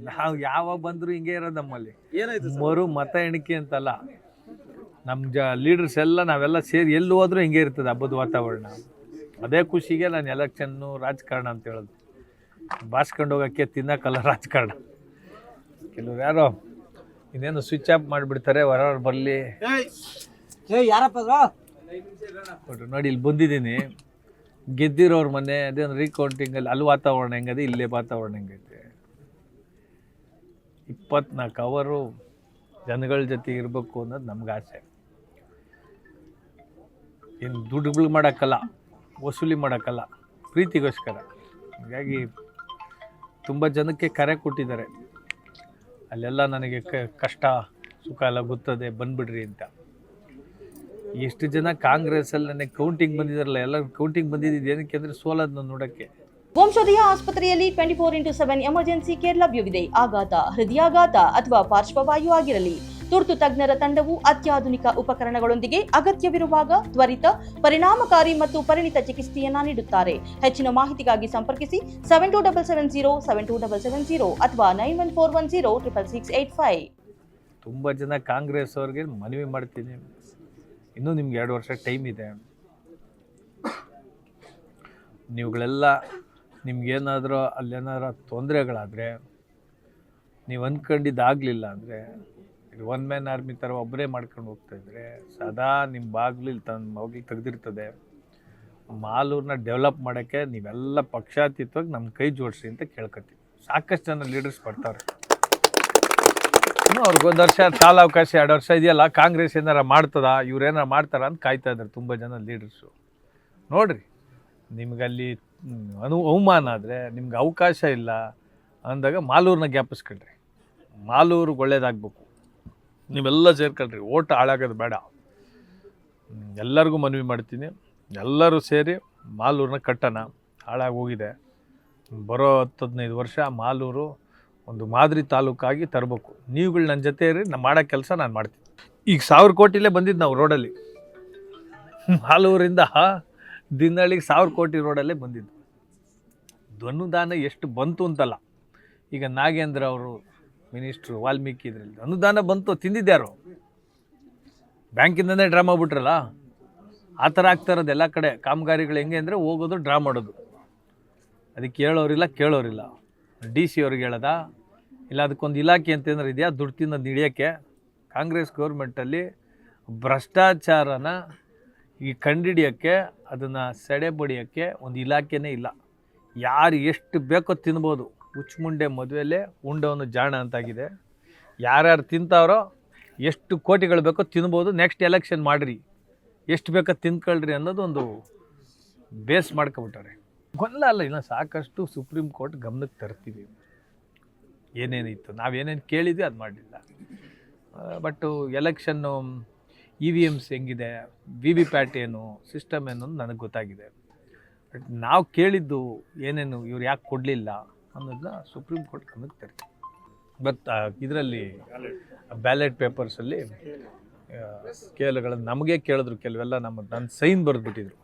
ನಾವು ಯಾವಾಗ ಬಂದರೂ ಹಿಂಗೆ ಇರೋದು ನಮ್ಮಲ್ಲಿ. ಏನಾಯ್ತು ಮತ ಎಣಿಕೆ ಅಂತಲ್ಲ, ನಮ್ಮ ಲೀಡರ್ಸ್ ಎಲ್ಲ ನಾವೆಲ್ಲ ಸೇರಿ ಎಲ್ಲಿ ಹೋದ್ರೂ ಹಿಂಗೆ ಇರ್ತದೆ ಹಬ್ಬದ ವಾತಾವರಣ. ಅದೇ ಖುಷಿಗೆ ನಾನು ಎಲೆಕ್ಷನ್ನು ರಾಜಕಾರಣ ಅಂತ ಹೇಳೋದು. ಬಾಸ್ಕೊಂಡು ಹೋಗೋಕ್ಕೆ ತಿನ್ನಕ್ಕಲ್ಲ ರಾಜಕಾರಣ. ಕೆಲವ್ರು ಯಾರೋ ಇನ್ನೇನು ಸ್ವಿಚ್ ಆಫ್ ಮಾಡಿಬಿಡ್ತಾರೆ, ಹೊರವ್ರು ಬರಲಿ ಯಾರಪ್ಪ ನೋಡಿ. ಇಲ್ಲಿ ಬಂದಿದ್ದೀನಿ, ಗೆದ್ದಿರೋರು ಮನೆ ಅದೇನು ರೀಕೌಂಟಿಂಗಲ್ಲಿ ಅಲ್ಲಿ ವಾತಾವರಣ ಹೆಂಗದೆ, ಇಲ್ಲೇ ವಾತಾವರಣ ಹೆಂಗೈತೆ. 24 ಅವರು ಜನಗಳ ಜೊತೆ ಇರಬೇಕು ಅನ್ನೋದು ನಮ್ಗೆ ಆಸೆ. ಏನು ದುಡ್ಡುಗಳು ಮಾಡೋಕ್ಕಲ್ಲ, ವಸೂಲಿ ಮಾಡೋಕ್ಕಲ್ಲ, ಪ್ರೀತಿಗೋಸ್ಕರ. ಹೀಗಾಗಿ ತುಂಬ ಜನಕ್ಕೆ ಕರೆ ಕೊಟ್ಟಿದ್ದಾರೆ, ಅಲ್ಲೆಲ್ಲ ನನಗೆ ಕಷ್ಟ ಸುಖ ಎಲ್ಲ ಗೊತ್ತದೆ, ಬಂದುಬಿಡ್ರಿ ಅಂತ. ಎಷ್ಟು ಜನ ಕಾಂಗ್ರೆಸ್ಸಲ್ಲಿ ನನಗೆ ಕೌಂಟಿಂಗ್ ಬಂದಿದ್ದಾರಲ್ಲ, ಎಲ್ಲ ಕೌಂಟಿಂಗ್ ಬಂದಿದ್ದು ಏನಕ್ಕೆ ಅಂದರೆ ಸೋಲೋದನ್ನ ನೋಡೋಕ್ಕೆ. ವಂಶೋದಯ ಆಸ್ಪತ್ರೆಯಲ್ಲಿ 24x7 ಎಮರ್ಜೆನ್ಸಿ ಕೇರ್ ಲಭ್ಯವಿದೆ. ಆಘಾತ, ಹೃದಯಾಘಾತ ಅಥವಾ ಪಾರ್ಶ್ವವಾಯು ಆಗಿರಲಿ, ತುರ್ತು ತಜ್ಞರ ತಂಡವು ಅತ್ಯಾಧುನಿಕ ಉಪಕರಣಗಳೊಂದಿಗೆ ಅಗತ್ಯವಿರುವಾಗ ತ್ವರಿತ, ಪರಿಣಾಮಕಾರಿ ಮತ್ತು ಪರಿಣಿತ ಚಿಕಿತ್ಸೆಯನ್ನ ನೀಡುತ್ತಾರೆ. ಹೆಚ್ಚಿನ ಮಾಹಿತಿಗಾಗಿ ಸಂಪರ್ಕಿಸಿ 7270 ಅಥವಾ 9141066685. ತುಂಬ ಜನ ಕಾಂಗ್ರೆಸ್ ಅವ್ರಿಗೆ ಮನವಿ ಮಾಡ್ತೀನಿ, ಇನ್ನೂ ನಿಮ್ಗೆ 2 ವರ್ಷ ಟೈಮ್ ಇದೆ. ನೀವುಗಳೆಲ್ಲ ನಿಮ್ಗೇನಾದರೂ ಅಲ್ಲೇನಾದ್ರು ತೊಂದರೆಗಳಾದರೆ, ನೀವು ಅಂದ್ಕೊಂಡಿದ್ದಾಗಲಿಲ್ಲ ಅಂದರೆ, ಇದು 1 ಮ್ಯಾನ್ ಆರ್ಮಿ ಥರ ಒಬ್ಬರೇ ಮಾಡ್ಕೊಂಡು ಹೋಗ್ತಾಯಿದ್ರೆ ಸದಾ ನಿಮ್ಮ ಬಾಗಿಲು ತೆಗೆದಿರ್ತದೆ. ಮಾಲೂರನ್ನ ಡೆವಲಪ್ ಮಾಡೋಕ್ಕೆ ನೀವೆಲ್ಲ ಪಕ್ಷಾತೀತವಾಗಿ ನಮ್ಮ ಕೈ ಜೋಡಿಸಿ ಅಂತ ಕೇಳ್ಕೊತೀವಿ. ಸಾಕಷ್ಟು ಜನ ಲೀಡರ್ಸ್ ಬರ್ತಾರೆ, ಇನ್ನೂ ಅವ್ರಿಗೆ 1 ವರ್ಷ ಕಾಲಾವಕಾಶ 2 ವರ್ಷ ಇದೆಯಲ್ಲ, ಕಾಂಗ್ರೆಸ್ ಏನಾರ ಮಾಡ್ತದ, ಇವ್ರೇನಾರು ಮಾಡ್ತಾರ ಅಂತ ಕಾಯ್ತಾ ಇದ್ದಾರೆ ತುಂಬ ಜನ ಲೀಡರ್ಸು. ನೋಡಿರಿ, ನಿಮ್ಗಲ್ಲಿ ಅವಮಾನ ಆದರೆ, ನಿಮ್ಗೆ ಅವಕಾಶ ಇಲ್ಲ ಅಂದಾಗ ಮಾಲೂರನ್ನ ಜ್ಞಾಪಿಸ್ಕೊಳ್ರಿ. ಮಾಲೂರಿಗೆ ಒಳ್ಳೇದಾಗಬೇಕು, ನೀವೆಲ್ಲ ಸೇರ್ಕೊಳ್ರಿ. ಓಟ್ ಹಾಳಾಗೋದು ಬೇಡ. ಎಲ್ಲರಿಗೂ ಮನವಿ ಮಾಡ್ತೀನಿ, ಎಲ್ಲರೂ ಸೇರಿ ಮಾಲೂರನ್ನ ಕಟ್ಟೋಣ. ಹಾಳಾಗಿ ಹೋಗಿದೆ. ಬರೋ 10-15 ವರ್ಷ ಮಾಲೂರು ಒಂದು ಮಾದರಿ ತಾಲೂಕಾಗಿ ತರಬೇಕು. ನೀವುಗಳು ನನ್ನ ಜೊತೆ ಇರಿ, ನಾನು ಮಾಡೋ ಕೆಲಸ ನಾನು ಮಾಡ್ತೀನಿ. ಈಗ 1000 ಕೋಟಿಲೇ ಬಂದಿದ್ದು ನಾವು ರೋಡಲ್ಲಿ, ಮಾಲೂರಿಂದ ದಿನಳಿಗೆ 1000 ಕೋಟಿ ರೋಡಲ್ಲೇ ಬಂದಿದ್ದು. ಅನುದಾನ ಎಷ್ಟು ಬಂತು ಅಂತಲ್ಲ, ಈಗ ನಾಗೇಂದ್ರ ಅವರು ಮಿನಿಸ್ಟ್ರು, ವಾಲ್ಮೀಕಿ ಇದರಲ್ಲಿ ಅನುದಾನ ಬಂತು, ತಿಂದಿದ್ಯಾರು? ಬ್ಯಾಂಕಿಂದನೇ ಡ್ರಾ ಮಾಡಿಬಿಟ್ರಲ್ಲ, ಆ ಥರ ಆಗ್ತಾ ಇರೋದು ಎಲ್ಲ ಕಡೆ. ಕಾಮಗಾರಿಗಳು ಹೆಂಗೆ ಅಂದರೆ ಹೋಗೋದು, ಡ್ರಾ ಮಾಡೋದು. ಅದಕ್ಕೆ ಹೇಳೋರಿಲ್ಲ, ಕೇಳೋರಿಲ್ಲ. ಡಿ ಸಿ ಅವ್ರಿಗೆ ಹೇಳೋದ ಇಲ್ಲ, ಅದಕ್ಕೊಂದು ಇಲಾಖೆ ಅಂತೇನಾರು ಇದೆಯಾ ದುಡ್ಡು ತಿನ್ನೋದು ಹಿಡಿಯೋಕ್ಕೆ? ಕಾಂಗ್ರೆಸ್ ಗೌರ್ಮೆಂಟಲ್ಲಿ ಭ್ರಷ್ಟಾಚಾರನ ಈ ಕಂಡಿಡಿಯೋಕ್ಕೆ, ಅದನ್ನು ಸೆಡೆ ಬಡಿಯೋಕ್ಕೆ ಒಂದು ಇಲಾಖೆನೇ ಇಲ್ಲ. ಯಾರು ಎಷ್ಟು ಬೇಕೋ ತಿನ್ಬೋದು. ಹುಚ್ಚುಮುಂಡೆ ಮದುವೆಯಲ್ಲೇ ಉಂಡವನು ಜಾಣ ಅಂತಾಗಿದೆ. ಯಾರ್ಯಾರು ತಿಂತಾವ್ರೋ, ಎಷ್ಟು ಕೋಟಿಗಳು ಬೇಕೋ ತಿನ್ಬೋದು. ನೆಕ್ಸ್ಟ್ ಎಲೆಕ್ಷನ್ ಮಾಡಿರಿ, ಎಷ್ಟು ಬೇಕೋ ತಿನ್ಕೊಳ್ರಿ ಅನ್ನೋದು ಒಂದು ಬೇಸ್ ಮಾಡ್ಕೊಬಿಟ್ಟಾರೆ. ಗೊಂದಲ ಅಲ್ಲ, ಇನ್ನು ಸಾಕಷ್ಟು ಸುಪ್ರೀಂ ಕೋರ್ಟ್ ಗಮನಕ್ಕೆ ತರ್ತೀವಿ. ಏನೇನಿತ್ತು, ನಾವೇನೇನು ಕೇಳಿದ್ವಿ ಅದು ಮಾಡಲಿಲ್ಲ. ಬಟ್ಟು ಎಲೆಕ್ಷನ್ನು EVMs ಹೆಂಗಿದೆ, VVPAT ಏನು, ಸಿಸ್ಟಮ್ ಏನು ಅಂತ ನನಗೆ ಗೊತ್ತಾಗಿದೆ. ಬಟ್ ನಾವು ಕೇಳಿದ್ದು ಏನೇನು, ಇವ್ರು ಯಾಕೆ ಕೊಡಲಿಲ್ಲ ಅನ್ನೋದನ್ನ ಸುಪ್ರೀಂ ಕೋರ್ಟ್ ಗಮನಕ್ಕೆ ತರ್ತೀವಿ. ಬಟ್ ಇದರಲ್ಲಿ ಬ್ಯಾಲೆಟ್ ಪೇಪರ್ಸಲ್ಲಿ ಕೇಳುಗಳನ್ನು ನಮಗೆ ಕೇಳಿದ್ರು. ಕೆಲವೆಲ್ಲ ನನ್ನ ಸೈನ್ ಬರೆದ್ಬಿಟ್ಟಿದ್ರು,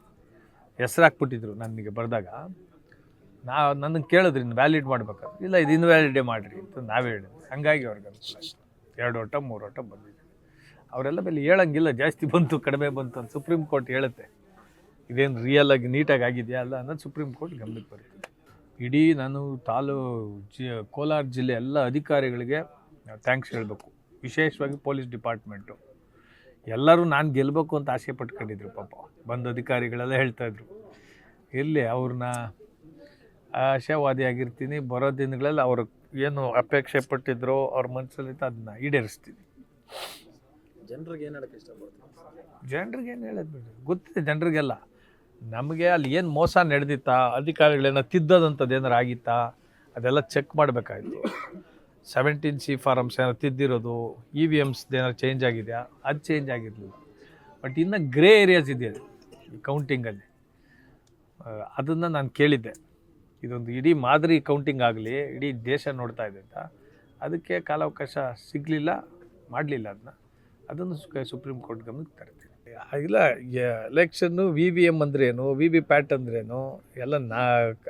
ಹೆಸ್ರು ಹಾಕ್ಬಿಟ್ಟಿದ್ರು ನನಗೆ ಬರೆದಾಗ. ನನಗೆ ಕೇಳಿದ್ರು ಇನ್ನು ವ್ಯಾಲಿಡ್ ಮಾಡ್ಬೇಕಾದ್ರೆ. ಇಲ್ಲ, ಇದು ಇನ್ವ್ಯಾಲಿಡೇ ಮಾಡಿರಿ ಅಂತ ನಾವೇ ಹೇಳಿದ್ವಿ. ಹಾಗಾಗಿ ಅವ್ರಿಗೆ 2 ಓಟ 3 ಓಟ ಬಂದಿದೆ. ಅವರೆಲ್ಲ ಮೇಲೆ ಹೇಳಂಗಿಲ್ಲ, ಜಾಸ್ತಿ ಬಂತು ಕಡಿಮೆ ಬಂತು ಅಂತ ಸುಪ್ರೀಂ ಕೋರ್ಟ್ ಹೇಳುತ್ತೆ. ಇದೇನು ರಿಯಲಾಗಿ ನೀಟಾಗಿ ಆಗಿದೆಯಾ ಅಲ್ಲ ಅನ್ನೋದು ಸುಪ್ರೀಂ ಕೋರ್ಟ್ ಗಮನಕ್ಕೆ ಬರುತ್ತೆ. ಇಡೀ ನಾನು ಕೋಲಾರ ಜಿಲ್ಲೆ ಎಲ್ಲ ಅಧಿಕಾರಿಗಳಿಗೆ ಥ್ಯಾಂಕ್ಸ್ ಹೇಳಬೇಕು. ವಿಶೇಷವಾಗಿ ಪೊಲೀಸ್ ಡಿಪಾರ್ಟ್ಮೆಂಟು ಎಲ್ಲರೂ ನಾನು ಗೆಲ್ಲಬೇಕು ಅಂತ ಆಸೆ ಪಟ್ಕೊಂಡಿದ್ರು. ಪಾಪ ಬಂದ ಅಧಿಕಾರಿಗಳೆಲ್ಲ ಹೇಳ್ತಾಯಿದ್ರು, ಇರಲಿ ಅವ್ರನ್ನ ಆಶಾವಾದಿಯಾಗಿರ್ತೀನಿ, ಬರೋ ದಿನಗಳಲ್ಲಿ ಅವ್ರ ಏನು ಅಪೇಕ್ಷೆ ಪಟ್ಟಿದ್ರು ಅವ್ರ ಮನಸ್ಸಲ್ಲಿತ್ತು ಅದನ್ನ ಈಡೇರಿಸ್ತೀನಿ. ಜನರಿಗೆ ಏನು ಹೇಳೋಕ್ಕೆ ಇಷ್ಟಪಡ್ತೀನಿ? ಜನರಿಗೆ ಏನು ಹೇಳೋದು ಬಿಡಿ, ಗೊತ್ತಿದೆ ಜನರಿಗೆಲ್ಲ. ನಮಗೆ ಅಲ್ಲಿ ಏನು ಮೋಸ ನಡೆದಿತ್ತಾ, ಅಧಿಕಾರಿಗಳೇನೋ ತಿದ್ದೋದಂಥದ್ದು ಏನಾರು ಆಗಿತ್ತಾ, ಅದೆಲ್ಲ ಚೆಕ್ ಮಾಡಬೇಕಾಯಿತು. 17C ಫಾರಮ್ಸ್ ಏನಾರು ತಿದ್ದಿರೋದು, EVMs ಏನಾರು ಚೇಂಜ್ ಆಗಿದೆಯಾ, ಅದು ಚೇಂಜ್ ಆಗಿರಲಿಲ್ಲ. ಬಟ್ ಇನ್ನು ಗ್ರೇ ಏರಿಯಾಸ್ ಇದೆಯಲ್ಲ ಈ ಕೌಂಟಿಂಗಲ್ಲಿ, ಅದನ್ನು ನಾನು ಕೇಳಿದ್ದೆ. ಇದೊಂದು ಇಡೀ ಮಾದರಿ ಕೌಂಟಿಂಗ್ ಆಗಲಿ, ಇಡೀ ದೇಶ ನೋಡ್ತಾ ಇದೆ ಅಂತ. ಅದಕ್ಕೆ ಕಾಲಾವಕಾಶ ಸಿಗಲಿಲ್ಲ, ಮಾಡಲಿಲ್ಲ. ಅದನ್ನು ಸುಪ್ರೀಂ ಕೋರ್ಟ್ ಗಮನಕ್ಕೆ ತರ್ತೀನಿ. ಇಲ್ಲ, ಎಲೆಕ್ಷನ್ನು VVM ಅಂದ್ರೇನು, VVPAT ಅಂದ್ರೇನು, ಎಲ್ಲ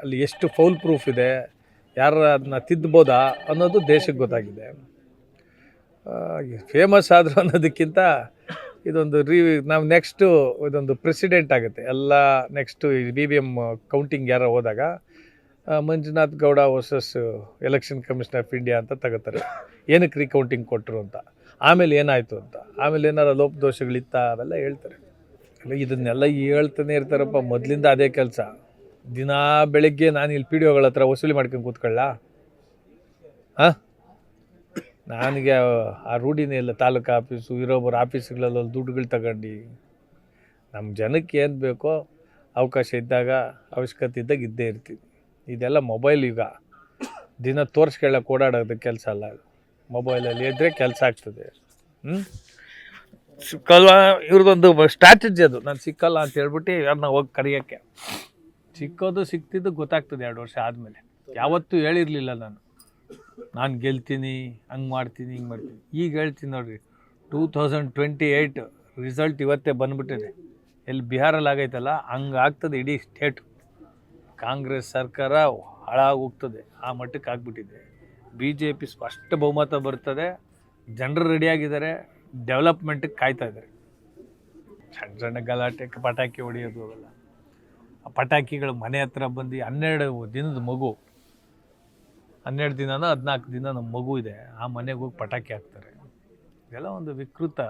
ಅಲ್ಲಿ ಎಷ್ಟು ಫೌಲ್ ಪ್ರೂಫ್ ಇದೆ ಯಾರು ಅದನ್ನ ತಿದ್ದಬೋದಾ ಅನ್ನೋದು ದೇಶಕ್ಕೆ ಗೊತ್ತಾಗಿದೆ. ಫೇಮಸ್ ಆದರು ಅನ್ನೋದಕ್ಕಿಂತ ಇದೊಂದು ನಾವು ನೆಕ್ಸ್ಟು ಇದೊಂದು ಪ್ರೆಸಿಡೆಂಟ್ ಆಗುತ್ತೆ. ಎಲ್ಲ ನೆಕ್ಸ್ಟು BBM ಕೌಂಟಿಂಗ್ ಯಾರೋ ಹೋದಾಗ Manjunath Gowda versus election commission of India ಅಂತ ತಗೋತಾರೆ. ಏನಕ್ಕೆ ರೀಕೌಂಟಿಂಗ್ ಕೊಟ್ಟರು ಅಂತ, ಆಮೇಲೆ ಏನಾಯಿತು ಅಂತ, ಆಮೇಲೆ ಏನಾರು ಲೋಪದೋಷಗಳಿತ್ತ ಅವೆಲ್ಲ ಹೇಳ್ತಾರೆ. ಇದನ್ನೆಲ್ಲ ಹೇಳ್ತಾನೆ ಇರ್ತಾರಪ್ಪ. ಮೊದಲಿಂದ ಅದೇ ಕೆಲಸ. ದಿನ ಬೆಳಗ್ಗೆ ನಾನು ಇಲ್ಲಿ PDOಗಳ ಹತ್ರ ವಸೂಲಿ ಮಾಡ್ಕೊಂಡು ಕೂತ್ಕೊಳ್ಳ? ಹಾಂ, ನನಗೆ ಆ ರೂಢಿನೇ ಇಲ್ಲ. ತಾಲೂಕು ಆಫೀಸು ಇರೋಬ್ಬರು ಆಫೀಸ್ಗಳಲ್ಲಿ ದುಡ್ಡುಗಳು ತಗೊಂಡು ನಮ್ಮ ಜನಕ್ಕೆ ಏನು ಬೇಕೋ ಅವಕಾಶ ಇದ್ದಾಗ ಅವಶ್ಯಕತೆ ಇದ್ದಾಗ ಇದ್ದೇ ಇರ್ತೀವಿ. ಇದೆಲ್ಲ ಮೊಬೈಲ್ ಈಗ ದಿನ ತೋರಿಸ್ಕೊಳ್ಳೋಕೆ ಓಡಾಡೋದು ಕೆಲಸ ಅಲ್ಲ. ಮೊಬೈಲಲ್ಲಿ ಇದ್ದರೆ ಕೆಲಸ ಆಗ್ತದೆ. ಸಿಕ್ಕಲ್ಲ ಇವ್ರದ್ದೊಂದು ಸ್ಟ್ರಾಟಜಿ ಅದು. ನಾನು ಸಿಕ್ಕಲ್ಲ ಅಂತ ಹೇಳ್ಬಿಟ್ಟು ಯಾರನ್ನ ಹೋಗಿ ಕರೆಯೋಕ್ಕೆ. ಸಿಕ್ಕೋದು ಸಿಕ್ತಿದ್ದು ಗೊತ್ತಾಗ್ತದೆ 2 ವರ್ಷ ಆದಮೇಲೆ. ಯಾವತ್ತೂ ಹೇಳಿರಲಿಲ್ಲ ನಾನು ಗೆಲ್ತೀನಿ, ಹಂಗೆ ಮಾಡ್ತೀನಿ, ಹಿಂಗೆ ಮಾಡ್ತೀನಿ. ಈಗ ಹೇಳ್ತೀನಿ ನೋಡಿರಿ, 2028 ರಿಸಲ್ಟ್ ಇವತ್ತೇ ಬಂದುಬಿಟ್ಟಿದೆ. ಎಲ್ಲಿ ಬಿಹಾರಲ್ಲಿ ಆಗೈತಲ್ಲ ಹಂಗೆ ಆಗ್ತದೆ ಇಡೀ ಸ್ಟೇಟು. ಕಾಂಗ್ರೆಸ್ ಸರ್ಕಾರ ಹಾಳಾಗಿ ಹೋಗ್ತದೆ, ಆ ಮಟ್ಟಕ್ಕೆ ಆಗ್ಬಿಟ್ಟಿದೆ. BJP ಸ್ಪಷ್ಟ ಬಹುಮತ ಬರ್ತದೆ. ಜನರು ರೆಡಿಯಾಗಿದ್ದಾರೆ, ಡೆವಲಪ್ಮೆಂಟಿಗೆ ಕಾಯ್ತಾ ಇದ್ದಾರೆ. ಸಣ್ಣ ಸಣ್ಣ ಗಲಾಟೆ, ಪಟಾಕಿ ಹೊಡೆಯೋದು ಅವೆಲ್ಲ. ಆ ಪಟಾಕಿಗಳು ಮನೆ ಹತ್ರ ಬಂದು 12 ದಿನದ ಮಗು, 12 ದಿನನೋ 14 ದಿನ ನಮ್ಮ ಮಗು ಇದೆ, ಆ ಮನೆಗೆ ಹೋಗಿ ಪಟಾಕಿ ಹಾಕ್ತಾರೆ. ಇದೆಲ್ಲ ಒಂದು ವಿಕೃತ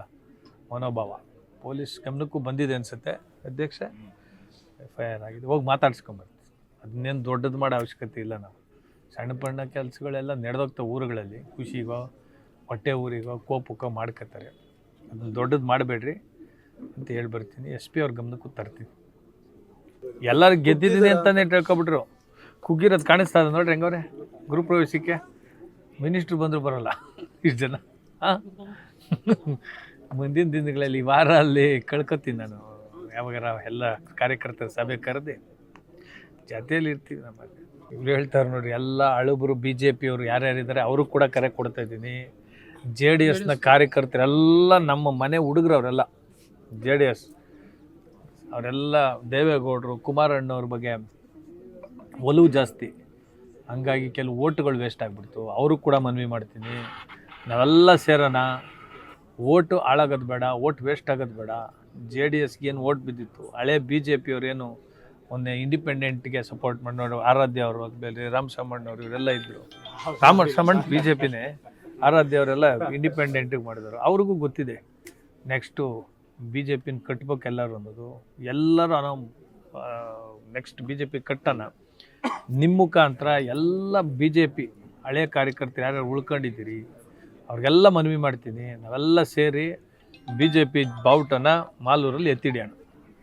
ಮನೋಭಾವ. ಪೊಲೀಸ್ ಗಮನಕ್ಕೂ ಬಂದಿದೆ ಅನಿಸುತ್ತೆ ಅಧ್ಯಕ್ಷ. FIR ಆಗಿದೆ, ಹೋಗಿ ಮಾತಾಡ್ಸ್ಕೊಂಬರ್ತೀವಿ. ಅದನ್ನೇನು ದೊಡ್ಡದು ಮಾಡೋ ಅವಶ್ಯಕತೆ ಇಲ್ಲ. ನಾವು ಸಣ್ಣ ಪಣ್ಣ ಕೆಲಸಗಳೆಲ್ಲ ನಡೆದೋಗ್ತವೆ ಊರುಗಳಲ್ಲಿ. ಖುಷಿಗೋ ಹೊಟ್ಟೆ ಊರಿಗೋ ಕೋಪಕ್ಕೋ ಮಾಡ್ಕೋತಾರೆ. ಅದನ್ನು ದೊಡ್ಡದು ಮಾಡಬೇಡ್ರಿ ಅಂತ ಹೇಳಿ ಬರ್ತೀನಿ. SP ಅವ್ರ ಗಮನಕ್ಕೂ ತರ್ತೀನಿ. ಎಲ್ಲರೂ ಗೆದ್ದಿದ್ದೀನಿ ಅಂತಲೇ ತಿಳ್ಕೊಬಿಟ್ರು. ಕುಗ್ಗಿರೋದು ಕಾಣಿಸ್ತಾ ಇದೆ ನೋಡ್ರಿ ಹೆಂಗವ್ರೆ. ಗ್ರೂಪ್ ಪ್ರವೇಶಕ್ಕೆ ಮಿನಿಸ್ಟ್ರು ಬಂದರೂ ಬರೋಲ್ಲ ಇಷ್ಟು ಜನ. ಹಾಂ, ಮುಂದಿನ ದಿನಗಳಲ್ಲಿ ವಾರ ಅಲ್ಲಿ ಕಳ್ಕೊತೀನಿ ನಾನು. ಯಾವಾಗಾರ ಎಲ್ಲ ಕಾರ್ಯಕರ್ತರ ಸಭೆ ಕರೆದು ಜೊತೆಯಲ್ಲಿ ಇರ್ತೀವಿ. ನಮಗೆ ಇವ್ರು ಹೇಳ್ತಾರೆ ನೋಡ್ರಿ, ಎಲ್ಲ ಅಳುಬರು BJP ಅವರು ಯಾರ್ಯಾರಿದ್ದಾರೆ ಅವರು ಕೂಡ ಕರೆ ಕೊಡ್ತಾ ಇದ್ದೀನಿ. JDSನ ಕಾರ್ಯಕರ್ತರೆಲ್ಲ ನಮ್ಮ ಮನೆ ಹುಡುಗರು, ಅವರೆಲ್ಲ JDS ಅವರೆಲ್ಲ ದೇವೇಗೌಡರು, ಕುಮಾರಣ್ಣವ್ರ ಬಗ್ಗೆ ಒಲವು ಜಾಸ್ತಿ. ಹಂಗಾಗಿ ಕೆಲವು ಓಟುಗಳು ವೇಸ್ಟ್ ಆಗಿಬಿಡ್ತು. ಅವರು ಕೂಡ ಮನವಿ ಮಾಡ್ತೀನಿ, ನಾವೆಲ್ಲ ಸೇರೋಣ. ಓಟು ಹಾಳಾಗೋದು ಬೇಡ, ಓಟ್ ವೇಸ್ಟ್ ಆಗೋದು ಬೇಡ. JDSಗೆ ಏನು ಓಟ್ ಬಿದ್ದಿತ್ತು, ಹಳೆ BJP ಅವರೇನು ಮೊನ್ನೆ ಇಂಡಿಪೆಂಡೆಂಟ್ಗೆ ಸಪೋರ್ಟ್ ಮಾಡಿ ನೋಡಿ, ಆರಾಧ್ಯ ಅವರು ಆದಮೇಲೆ ರಾಮಸಮ್ಮಣ್ಣವ್ರು ಇವರೆಲ್ಲ ಇದ್ದರು. ರಾಮಸಮ್ಮಣ್ಣ BJPನೇ, ಆರಾಧ್ಯ ಅವರೆಲ್ಲ ಇಂಡಿಪೆಂಡೆಂಟಿಗೆ ಮಾಡಿದರು. ಅವ್ರಿಗೂ ಗೊತ್ತಿದೆ ನೆಕ್ಸ್ಟು BJPನ ಕಟ್ಬೇಕು ಎಲ್ಲರೂ ಅನ್ನೋದು. ಎಲ್ಲರೂ ನಾವು ನೆಕ್ಸ್ಟ್ BJP ಕಟ್ಟೋಣ. ನಿಮ್ಮ ಮುಖಾಂತರ ಎಲ್ಲ BJP ಹಳೆಯ ಕಾರ್ಯಕರ್ತರು ಯಾರ್ಯಾರು ಉಳ್ಕೊಂಡಿದ್ದೀರಿ ಅವ್ರಿಗೆಲ್ಲ ಮನವಿ ಮಾಡ್ತೀನಿ, ನಾವೆಲ್ಲ ಸೇರಿ BJP ಬಾವುಟನ ಮಾಲೂರಲ್ಲಿ ಎತ್ತಿಡಿಯೋಣ.